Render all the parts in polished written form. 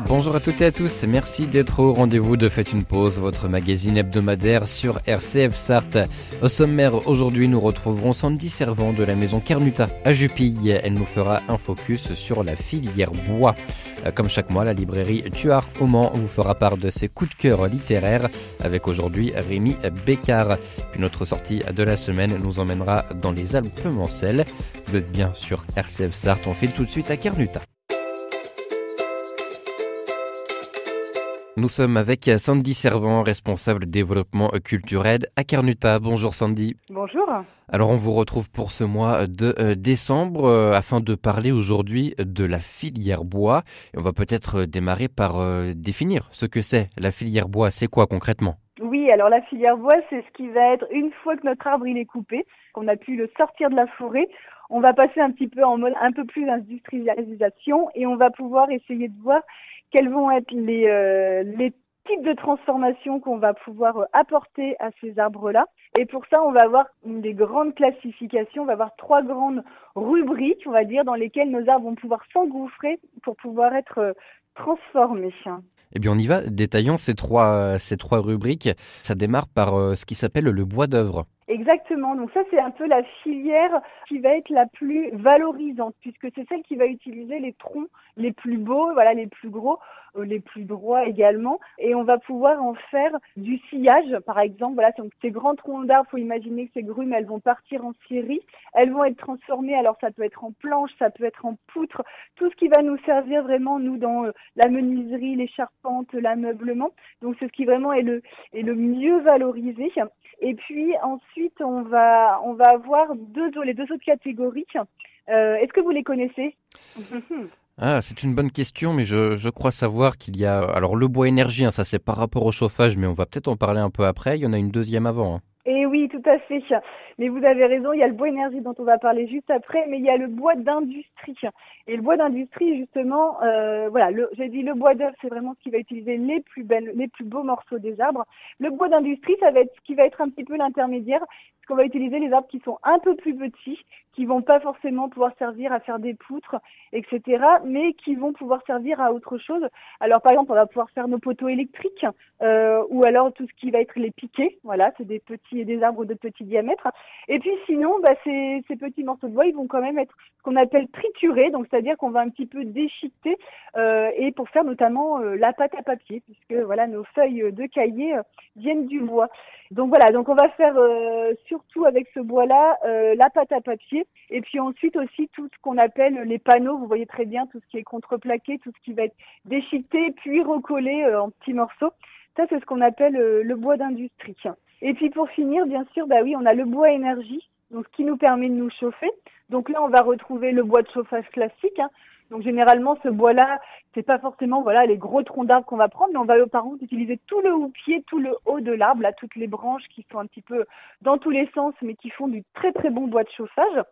Bonjour à toutes et à tous, merci d'être au rendez-vous de Faites une pause, votre magazine hebdomadaire sur RCF Sarthe. Au sommaire, aujourd'hui nous retrouverons Sandy Servant de la maison Carnuta à Jupille. Elle nous fera un focus sur la filière bois. Comme chaque mois, la librairie Tuart au Mans vous fera part de ses coups de cœur littéraires avec aujourd'hui Rémi Bécard. Puis notre sortie de la semaine nous emmènera dans les Alpes-Mancelles. Vous êtes bien sur RCF Sarthe, on file tout de suite à Carnuta. Nous sommes avec Sandy Servant, responsable développement culturel à Carnuta. Bonjour Sandy. Bonjour. Alors on vous retrouve pour ce mois de décembre afin de parler aujourd'hui de la filière bois. Et on va peut-être démarrer par définir ce que c'est. La filière bois, c'est quoi concrètement ? Oui, alors la filière bois, c'est ce qui va être, une fois que notre arbre il est coupé, qu'on a pu le sortir de la forêt, on va passer un petit peu en mode un peu plus industrialisation et on va pouvoir essayer de voir quels vont être les types de transformations qu'on va pouvoir apporter à ces arbres-là. Et pour ça, on va avoir des grandes classifications, on va avoir 3 grandes rubriques, on va dire, dans lesquelles nos arbres vont pouvoir s'engouffrer pour pouvoir être transformés. Eh bien on y va, détaillons ces trois rubriques. Ça démarre par ce qui s'appelle le bois d'œuvre. Exactement, donc ça c'est un peu la filière qui va être la plus valorisante puisque c'est celle qui va utiliser les troncs les plus beaux, voilà, les plus gros, les plus droits également, et on va pouvoir en faire du sillage par exemple. Voilà, donc ces grands troncs d'arbres, faut imaginer que ces grumes elles vont partir en scierie, elles vont être transformées, alors ça peut être en planche, ça peut être en poutre, tout ce qui va nous servir vraiment nous dans la menuiserie, les charpentes, l'ameublement. Donc c'est ce qui vraiment est le mieux valorisé. Et puis ensuite, on va avoir les deux autres catégories. Est-ce que vous les connaissez ? Ah, c'est une bonne question, mais je crois savoir qu'il y a... Alors le bois énergie, ça c'est par rapport au chauffage, mais on va peut-être en parler un peu après. Il y en a une deuxième avant. Et oui, tout à fait. Mais vous avez raison, il y a le bois énergie dont on va parler juste après, mais il y a le bois d'industrie. Et le bois d'industrie, justement, j'ai dit le bois d'œuvre, c'est vraiment ce qui va utiliser les plus beaux morceaux des arbres. Le bois d'industrie, ça va être ce qui va être un petit peu l'intermédiaire, parce qu'on va utiliser les arbres qui sont un peu plus petits, qui vont pas forcément pouvoir servir à faire des poutres, etc., mais qui vont pouvoir servir à autre chose. Alors, par exemple, on va pouvoir faire nos poteaux électriques, ou alors tout ce qui va être les piquets. Voilà, c'est des arbres de petit diamètre. Et puis sinon, ces petits morceaux de bois, ils vont quand même être ce qu'on appelle triturés, donc c'est-à-dire qu'on va un petit peu déchiqueter et pour faire notamment la pâte à papier, puisque voilà, nos feuilles de cahier viennent du bois. Donc voilà, donc on va faire surtout avec ce bois-là la pâte à papier, et puis ensuite aussi tout ce qu'on appelle les panneaux. Vous voyez très bien tout ce qui est contreplaqué, tout ce qui va être déchiqueté puis recollé en petits morceaux. Ça, c'est ce qu'on appelle le bois d'industrie. Et puis pour finir, bien sûr, on a le bois énergie, donc ce qui nous permet de nous chauffer. Donc là, on va retrouver le bois de chauffage classique. Donc généralement, ce bois-là, c'est pas forcément les gros troncs d'arbres qu'on va prendre, mais on va par contre utiliser tout le houppier, tout le haut de l'arbre, là, toutes les branches qui sont un petit peu dans tous les sens, mais qui font du très très bon bois de chauffage.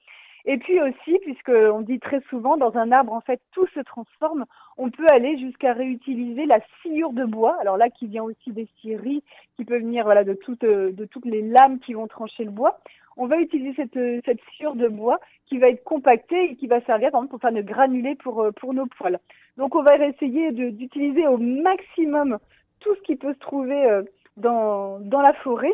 Et puis aussi, puisqu'on dit très souvent, dans un arbre, en fait, tout se transforme, on peut aller jusqu'à réutiliser la sciure de bois. Alors là, qui vient aussi des scieries, qui peut venir de toutes les lames qui vont trancher le bois. On va utiliser cette sciure de bois qui va être compactée et qui va servir, par exemple, pour faire de granulés pour nos poêles. Donc, on va essayer d'utiliser au maximum tout ce qui peut se trouver dans la forêt.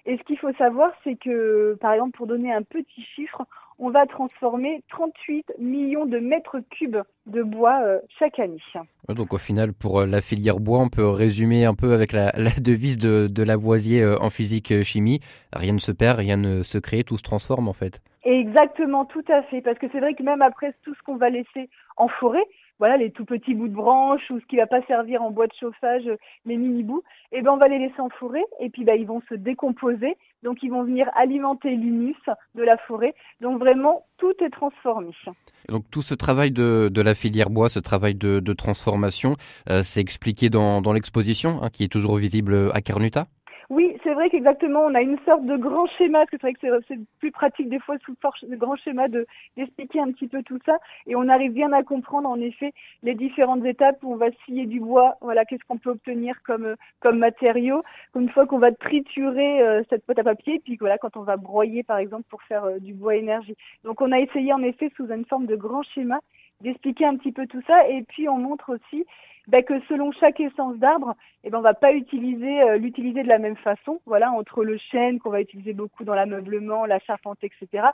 Et ce qu'il faut savoir, c'est que, par exemple, pour donner un petit chiffre, on va transformer 38 millions de mètres cubes de bois chaque année. Donc au final, pour la filière bois, on peut résumer un peu avec la devise de Lavoisier en physique-chimie. Rien ne se perd, rien ne se crée, tout se transforme en fait. Exactement, tout à fait. Parce que c'est vrai que même après tout ce qu'on va laisser en forêt, voilà, les tout petits bouts de branches ou ce qui va pas servir en bois de chauffage, les mini-bouts, on va les laisser en forêt et puis ils vont se décomposer. Donc, ils vont venir alimenter l'humus de la forêt. Donc, vraiment, tout est transformé. Donc, tout ce travail de la filière bois, ce travail de transformation, c'est expliqué dans l'exposition qui est toujours visible à Carnuta ? Oui, c'est vrai qu'exactement, on a une sorte de grand schéma, parce que c'est vrai que c'est plus pratique des fois sous forme de grand schéma d'expliquer un petit peu tout ça, et on arrive bien à comprendre en effet les différentes étapes où on va scier du bois, voilà, qu'est-ce qu'on peut obtenir comme matériau, une fois qu'on va triturer cette pâte à papier, puis voilà, quand on va broyer par exemple pour faire du bois énergie. Donc on a essayé en effet sous une forme de grand schéma d'expliquer un petit peu tout ça, et puis on montre aussi que selon chaque essence d'arbre, on va pas l'utiliser de la même façon. Voilà, entre le chêne qu'on va utiliser beaucoup dans l'ameublement, la charpente, etc.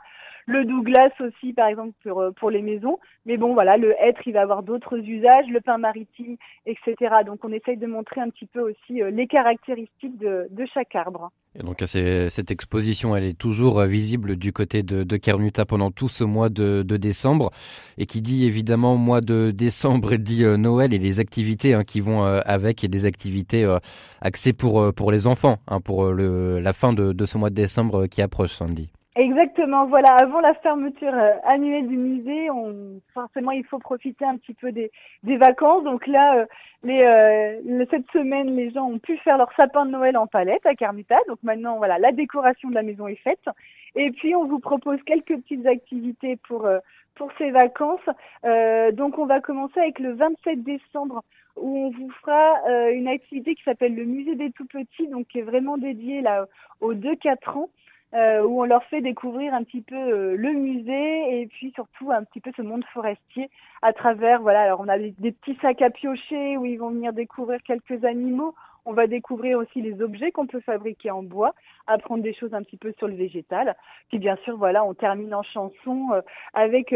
Le Douglas aussi, par exemple, pour les maisons. Mais bon, voilà, le hêtre, il va avoir d'autres usages, le pin maritime, etc. Donc, on essaye de montrer un petit peu aussi les caractéristiques de chaque arbre. Et donc cette exposition, elle est toujours visible du côté de Carnuta pendant tout ce mois de décembre. Et qui dit évidemment mois de décembre dit Noël et les activités qui vont avec, et des activités axées pour les enfants, pour la fin de ce mois de décembre qui approche, Sandy. Exactement, voilà. Avant la fermeture annuelle du musée, forcément, il faut profiter un petit peu des vacances. Donc là, cette semaine, les gens ont pu faire leur sapin de Noël en palette à Carnuta. Donc maintenant, voilà, la décoration de la maison est faite. Et puis, on vous propose quelques petites activités pour ces vacances. Donc, on va commencer avec le 27 décembre où on vous fera une activité qui s'appelle le musée des tout-petits, donc qui est vraiment dédiée là aux 2-4 ans. Où on leur fait découvrir un petit peu le musée et puis surtout un petit peu ce monde forestier à travers, voilà, alors on a des petits sacs à piocher où ils vont venir découvrir quelques animaux. On va découvrir aussi les objets qu'on peut fabriquer en bois, apprendre des choses un petit peu sur le végétal. Puis bien sûr, voilà, on termine en chanson avec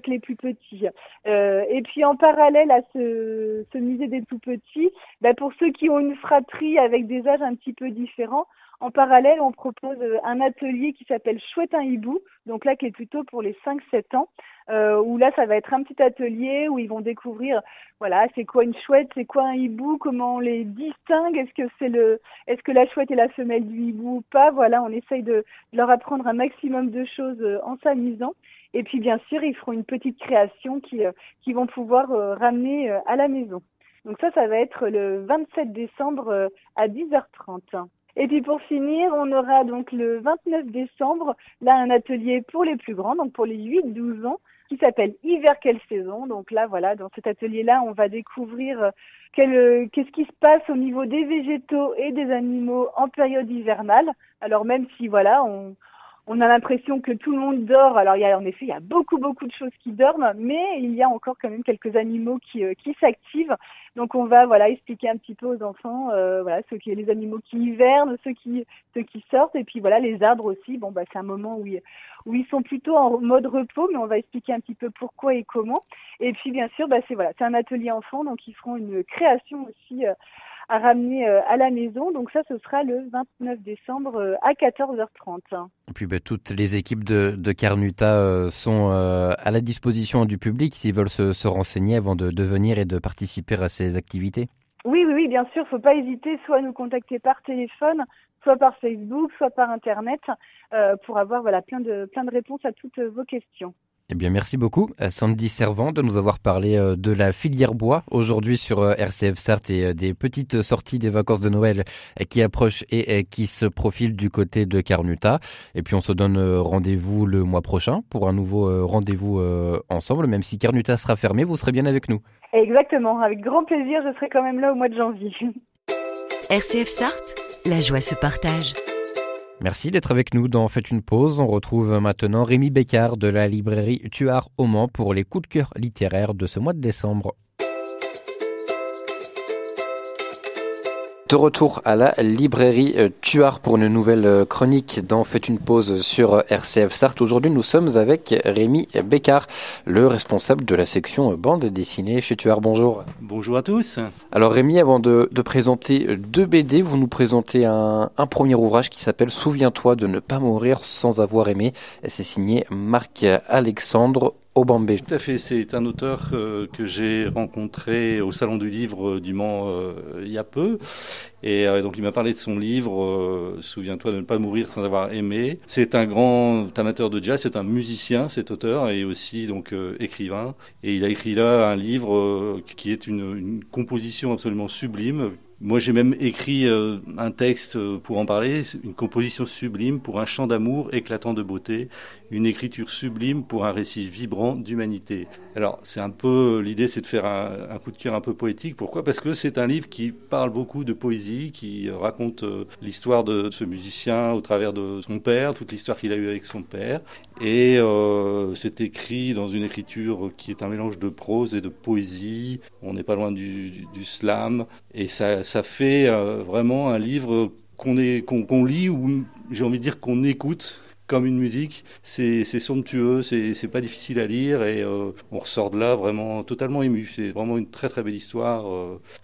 les plus petits. Et puis en parallèle à ce musée des tout petits, pour ceux qui ont une fratrie avec des âges un petit peu différents, en parallèle, on propose un atelier qui s'appelle Chouette un hibou, donc là qui est plutôt pour les 5-7 ans, où là ça va être un petit atelier où ils vont découvrir, voilà, c'est quoi une chouette, c'est quoi un hibou, comment on les distingue, est-ce que la chouette est la femelle du hibou ou pas, voilà, on essaye de leur apprendre un maximum de choses en s'amusant. Et puis bien sûr, ils feront une petite création qui vont pouvoir ramener à la maison. Donc ça va être le 27 décembre à 10h30. Et puis pour finir, on aura donc le 29 décembre, là un atelier pour les plus grands, donc pour les 8-12 ans, qui s'appelle Hiver quelle saison. Donc là, voilà, dans cet atelier-là, on va découvrir qu'est-ce qui se passe au niveau des végétaux et des animaux en période hivernale. Alors même si, voilà, on a l'impression que tout le monde dort. Alors il y a beaucoup de choses qui dorment, mais il y a encore quand même quelques animaux qui s'activent. Donc on va expliquer un petit peu aux enfants les animaux qui hivernent, ceux qui sortent, et puis voilà les arbres aussi. C'est un moment où ils sont plutôt en mode repos, mais on va expliquer un petit peu pourquoi et comment. Et puis bien sûr c'est un atelier enfant, donc ils feront une création aussi à ramener à la maison. Donc ça, ce sera le 29 décembre à 14h30. Et puis toutes les équipes de Carnuta sont à la disposition du public s'ils veulent se renseigner avant de venir et de participer à ces activités. Oui, bien sûr. Faut pas hésiter, soit à nous contacter par téléphone, soit par Facebook, soit par Internet, pour avoir plein de réponses à toutes vos questions. Eh bien, merci beaucoup à Sandy Servant de nous avoir parlé de la filière bois aujourd'hui sur RCF Sarthe et des petites sorties des vacances de Noël qui approchent et qui se profilent du côté de Carnuta. Et puis, on se donne rendez-vous le mois prochain pour un nouveau rendez-vous ensemble. Même si Carnuta sera fermé, vous serez bien avec nous. Exactement. Avec grand plaisir, je serai quand même là au mois de janvier. RCF Sarthe, la joie se partage. Merci d'être avec nous dans Faites une pause. On retrouve maintenant Rémi Bécard de la librairie Tuart au Mans pour les coups de cœur littéraires de ce mois de décembre. De retour à la librairie Tuart pour une nouvelle chronique dans Faites une pause sur RCF Sarthe. Aujourd'hui, nous sommes avec Rémi Bécard, le responsable de la section bande dessinée chez Tuart. Bonjour. Bonjour à tous. Alors Rémi, avant de présenter 2 BD, vous nous présentez un premier ouvrage qui s'appelle « Souviens-toi de ne pas mourir sans avoir aimé ». C'est signé Marc-Alexandre Aubambey. Tout à fait, c'est un auteur que j'ai rencontré au Salon du Livre du Mans il y a peu. Et donc il m'a parlé de son livre Souviens-toi de ne pas mourir sans avoir aimé. C'est un grand amateur de jazz, c'est un musicien cet auteur et aussi donc écrivain. Et il a écrit là un livre qui est une composition absolument sublime Moi, j'ai même écrit un texte pour en parler, une composition sublime pour un chant d'amour éclatant de beauté, une écriture sublime pour un récit vibrant d'humanité. Alors, c'est un peu, l'idée, c'est de faire un coup de cœur un peu poétique. Pourquoi ? Parce que c'est un livre qui parle beaucoup de poésie, qui raconte l'histoire de ce musicien au travers de son père, toute l'histoire qu'il a eue avec son père. Et c'est écrit dans une écriture qui est un mélange de prose et de poésie. On n'est pas loin du slam. Et ça fait vraiment un livre qu'on lit, ou j'ai envie de dire qu'on écoute comme une musique. C'est somptueux, c'est pas difficile à lire, et on ressort de là vraiment totalement ému. C'est vraiment une très très belle histoire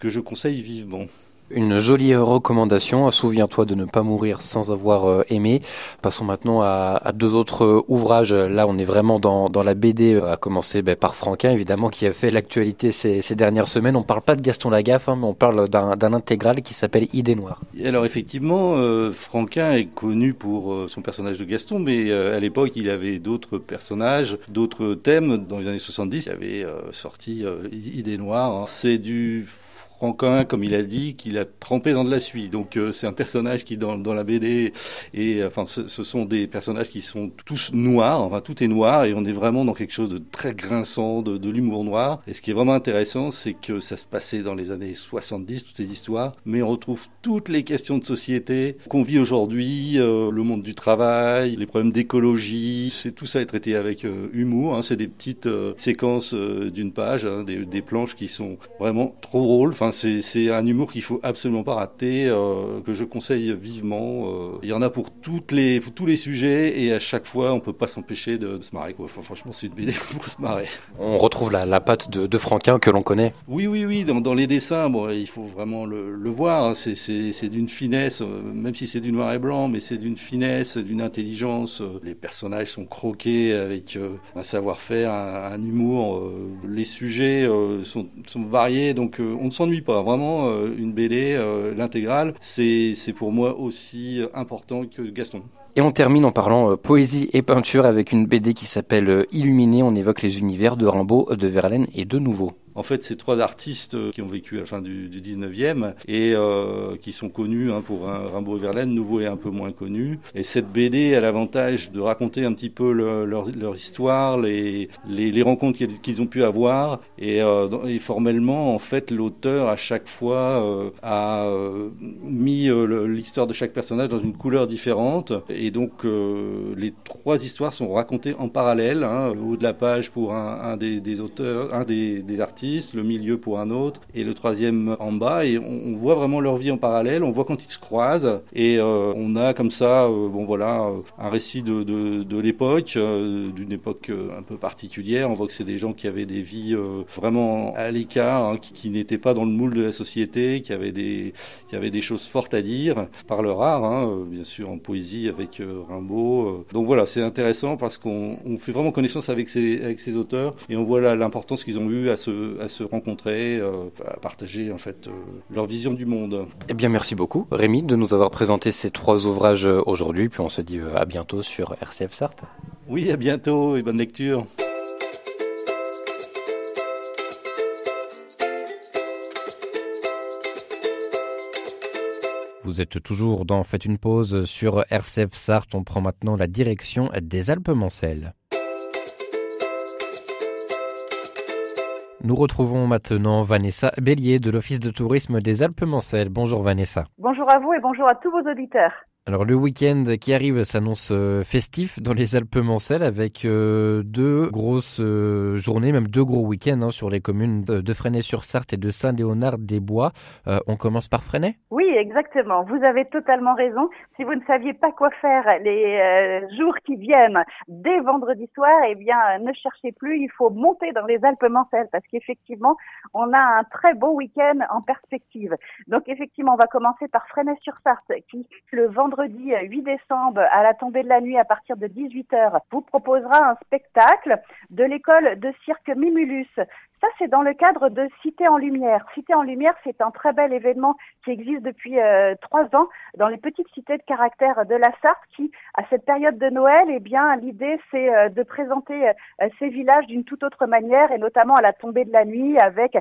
que je conseille vivement. Une jolie recommandation, souviens-toi de ne pas mourir sans avoir aimé. Passons maintenant à deux autres ouvrages. Là, on est vraiment dans la BD, à commencer par Franquin, évidemment, qui a fait l'actualité ces dernières semaines. On parle pas de Gaston Lagaffe, mais on parle d'un intégral qui s'appelle Idées Noires. Et alors effectivement, Franquin est connu pour son personnage de Gaston, mais à l'époque, il avait d'autres personnages, d'autres thèmes. Dans les années 70, il avait sorti Idées Noires. C'est du Franquin, comme il a dit, qu'il a trempé dans de la suie. Donc c'est un personnage qui dans la BD, et enfin ce sont des personnages qui sont tous noirs, enfin tout est noir, et on est vraiment dans quelque chose de très grinçant, de l'humour noir. Et ce qui est vraiment intéressant, c'est que ça se passait dans les années 70, toutes ces histoires, mais on retrouve toutes les questions de société qu'on vit aujourd'hui, le monde du travail, les problèmes d'écologie, tout ça est traité avec humour, hein. C'est des petites séquences d'une page, hein, des planches qui sont vraiment trop drôles. Enfin, c'est un humour qu'il faut absolument pas rater, que je conseille vivement. Il y en a pour tous les sujets, et à chaque fois, on peut pas s'empêcher de se marrer, quoi. Enfin, franchement, c'est une BD pour se marrer. On retrouve la patte de Franquin que l'on connaît. Oui. Dans les dessins, bon, il faut vraiment le voir. Hein. C'est d'une finesse, même si c'est du noir et blanc, mais c'est d'une finesse, d'une intelligence. Les personnages sont croqués avec un savoir-faire, un humour. Les sujets sont variés, donc on ne s'ennuie pas. Vraiment, une BD, l'intégrale, c'est pour moi aussi important que Gaston. Et on termine en parlant poésie et peinture avec une BD qui s'appelle Illuminé. On évoque les univers de Rimbaud, de Verlaine et de Nouveau. En fait, c'est trois artistes qui ont vécu à la fin du 19e et qui sont connus pour Rimbaud et Verlaine. Nouveau est un peu moins connu. Et cette BD a l'avantage de raconter un petit peu leur histoire, les rencontres qu'ils ont pu avoir. Et formellement, en fait, l'auteur, à chaque fois, a mis l'histoire de chaque personnage dans une couleur différente. Et donc, les trois histoires sont racontées en parallèle, hein, au haut de la page pour un des auteurs, un des artistes, le milieu pour un autre, et le troisième en bas, et on voit vraiment leur vie en parallèle, on voit quand ils se croisent, et on a comme ça, un récit de l'époque, d'une époque un peu particulière. On voit que c'est des gens qui avaient des vies vraiment à l'écart, hein, qui n'étaient pas dans le moule de la société, qui avaient des choses fortes à dire, par leur art, hein, bien sûr en poésie avec Rimbaud. Donc voilà, c'est intéressant parce qu'on fait vraiment connaissance avec ces auteurs, et on voit l'importance qu'ils ont eu à se rencontrer, à partager en fait leur vision du monde. Eh bien, merci beaucoup Rémi de nous avoir présenté ces trois ouvrages aujourd'hui, puis on se dit à bientôt sur RCF Sarthe. Oui, à bientôt et bonne lecture. Vous êtes toujours dans Faites une pause sur RCF Sarthe. On prend maintenant la direction des Alpes-Mancelles. Nous retrouvons maintenant Vanessa Bélier de l'Office de tourisme des Alpes-Mancelles. Bonjour Vanessa. Bonjour à vous et bonjour à tous vos auditeurs. Alors le week-end qui arrive s'annonce festif dans les Alpes-Mancelles avec deux grosses journées, même deux gros week-ends sur les communes de Fresnay-sur-Sarthe et de Saint-Léonard-des-Bois. On commence par Fresnay ? Oui, exactement. Vous avez totalement raison. Si vous ne saviez pas quoi faire les jours qui viennent dès vendredi soir, eh bien, ne cherchez plus. Il faut monter dans les Alpes-Mancelles parce qu'effectivement, on a un très beau week-end en perspective. Donc, effectivement, on va commencer par Fresnay-sur-Sarthe qui, le vendredi 8 décembre, à la tombée de la nuit, à partir de 18h, vous proposera un spectacle de l'école de cirque Mimulus. Ça, c'est dans le cadre de Cité en Lumière. Cité en Lumière, c'est un très bel événement qui existe depuis 3 ans dans les petites cités de caractère de la Sarthe qui, à cette période de Noël, eh bien, l'idée, c'est de présenter ces villages d'une toute autre manière et notamment à la tombée de la nuit avec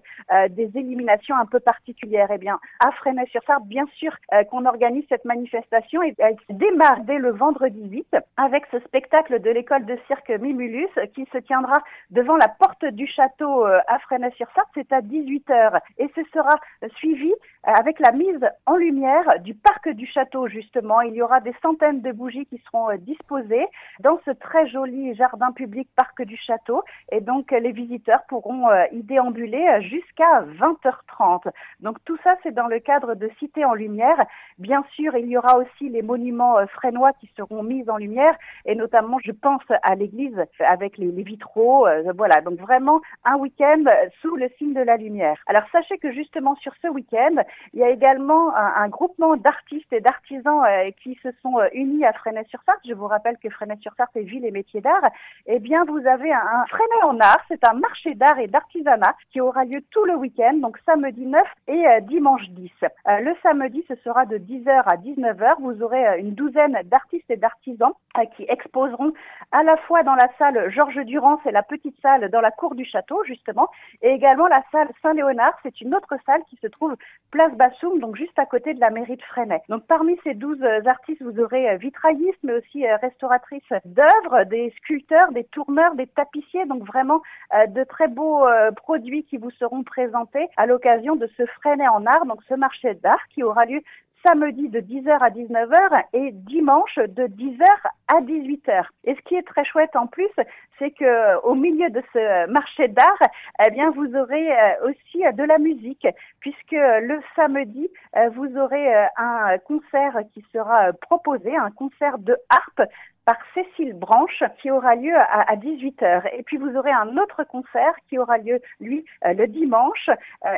des illuminations un peu particulières. Eh bien, à Fresnay-sur-Sarthe, bien sûr qu'on organise cette manifestation et elle démarre dès le vendredi 8 avec ce spectacle de l'école de cirque Mimulus qui se tiendra devant la porte du château à Fresnay-sur-Sarthe, c'est à 18h. Et ce sera suivi avec la mise en lumière du parc du château, justement. Il y aura des centaines de bougies qui seront disposées dans ce très joli jardin public parc du château. Et donc, les visiteurs pourront y déambuler jusqu'à 20h30. Donc, tout ça, c'est dans le cadre de Cité en Lumière. Bien sûr, il y aura aussi les monuments fresnois qui seront mis en lumière. Et notamment, je pense à l'église avec les vitraux. Voilà, donc vraiment un week-end sous le signe de la lumière. Alors sachez que justement sur ce week-end, il y a également un groupement d'artistes et d'artisans qui se sont unis à Fresnay-sur-Sarthe. Je vous rappelle que Fresnay-sur-Sarthe est ville et métiers d'art. Eh bien, vous avez un Fresnay en art, c'est un marché d'art et d'artisanat qui aura lieu tout le week-end, donc samedi 9 et dimanche 10. Le samedi, ce sera de 10h à 19h. Vous aurez une douzaine d'artistes et d'artisans qui exposeront à la fois dans la salle Georges Durand, c'est la petite salle dans la cour du château, justement, et également la salle Saint-Léonard, c'est une autre salle qui se trouve place Bassoum, donc juste à côté de la mairie de Fresnay. Donc parmi ces 12 artistes, vous aurez vitraillistes, mais aussi restauratrices d'œuvres, des sculpteurs, des tourneurs, des tapissiers, donc vraiment de très beaux produits qui vous seront présentés à l'occasion de ce Fresnay en art, donc ce marché d'art qui aura lieu samedi de 10h à 19h et dimanche de 10h à 18h. Et ce qui est très chouette en plus, c'est que au milieu de ce marché d'art, eh bien vous aurez aussi de la musique puisque le samedi, vous aurez un concert qui sera proposé, un concert de harpe par Cécile Branche qui aura lieu à 18h. Et puis vous aurez un autre concert qui aura lieu, lui, le dimanche.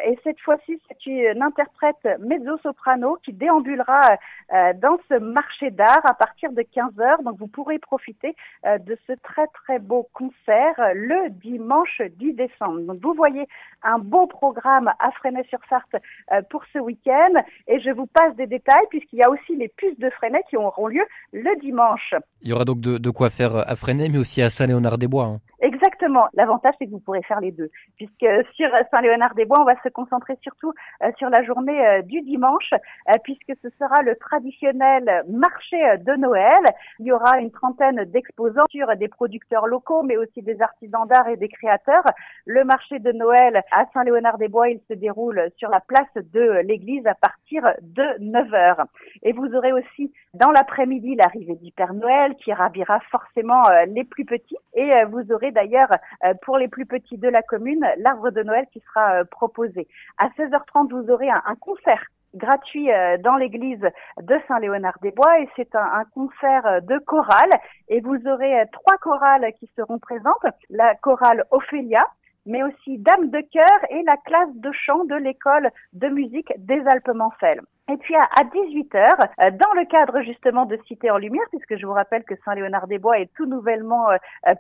Et cette fois-ci, c'est une interprète mezzo-soprano qui déambulera dans ce marché d'art à partir de 15h. Donc vous pourrez profiter de ce très très beau concert le dimanche 10 décembre. Donc vous voyez un beau programme à Fresnay-sur-Sarthe pour ce week-end. Et je vous passe des détails puisqu'il y a aussi les puces de Fresnay qui auront lieu le dimanche. Il y aura donc de quoi faire à Fresnay, mais aussi à Saint-Léonard-des-Bois. Hein. Exactement. L'avantage, c'est que vous pourrez faire les deux. Puisque sur Saint-Léonard-des-Bois, on va se concentrer surtout sur la journée du dimanche, puisque ce sera le traditionnel marché de Noël. Il y aura une trentaine d'exposants sur des producteurs locaux, mais aussi des artisans d'art et des créateurs. Le marché de Noël à Saint-Léonard-des-Bois, il se déroule sur la place de l'église à partir de 9h. Et vous aurez aussi dans l'après-midi l'arrivée du Père Noël qui ravira forcément les plus petits. Et vous aurez d'ailleurs, pour les plus petits de la commune, l'arbre de Noël qui sera proposé. À 16h30, vous aurez un concert gratuit dans l'église de Saint-Léonard-des-Bois et c'est un concert de chorale. Et vous aurez 3 chorales qui seront présentes. La chorale Ophélia, mais aussi Dame de Chœur et la classe de chant de l'école de musique des Alpes-Mancelles. Et puis à 18h, dans le cadre justement de Cité en Lumière, puisque je vous rappelle que Saint-Léonard-des-Bois est tout nouvellement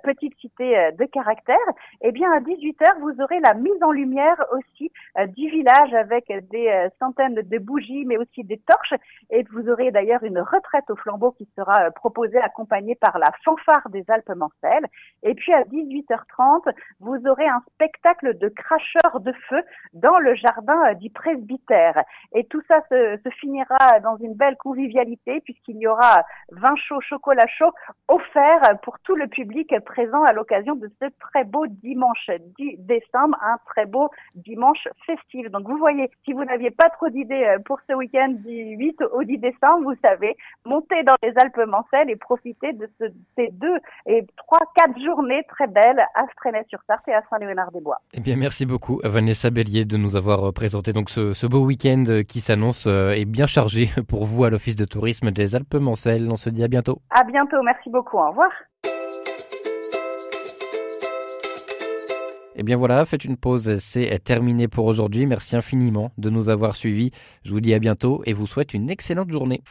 petite cité de caractère, eh bien à 18h, vous aurez la mise en lumière aussi du village avec des centaines de bougies, mais aussi des torches. Et vous aurez d'ailleurs une retraite au flambeau qui sera proposée, accompagnée par la fanfare des Alpes-Mancelles. Et puis à 18h30, vous aurez un spectacle de cracheurs de feu dans le jardin du presbytère. Et tout ça se finira dans une belle convivialité puisqu'il y aura vin chaud, chocolat chaud offert pour tout le public présent à l'occasion de ce très beau dimanche 10 décembre, un très beau dimanche festif. Donc vous voyez, si vous n'aviez pas trop d'idées pour ce week-end du 8 au 10 décembre, vous savez, montez dans les Alpes-Mancelles et profitez de ces 2 et 3, 4 journées très belles à Fresnay-sur-Sarthe et à Saint-Léonard-des-Bois. Eh bien, merci beaucoup Vanessa Bellier de nous avoir présenté donc ce beau week-end qui s'annonce est bien chargé pour vous à l'Office de tourisme des Alpes-Mancelles. On se dit à bientôt. À bientôt, merci beaucoup, au revoir. Et bien voilà, faites une pause, c'est terminé pour aujourd'hui. Merci infiniment de nous avoir suivis. Je vous dis à bientôt et vous souhaite une excellente journée.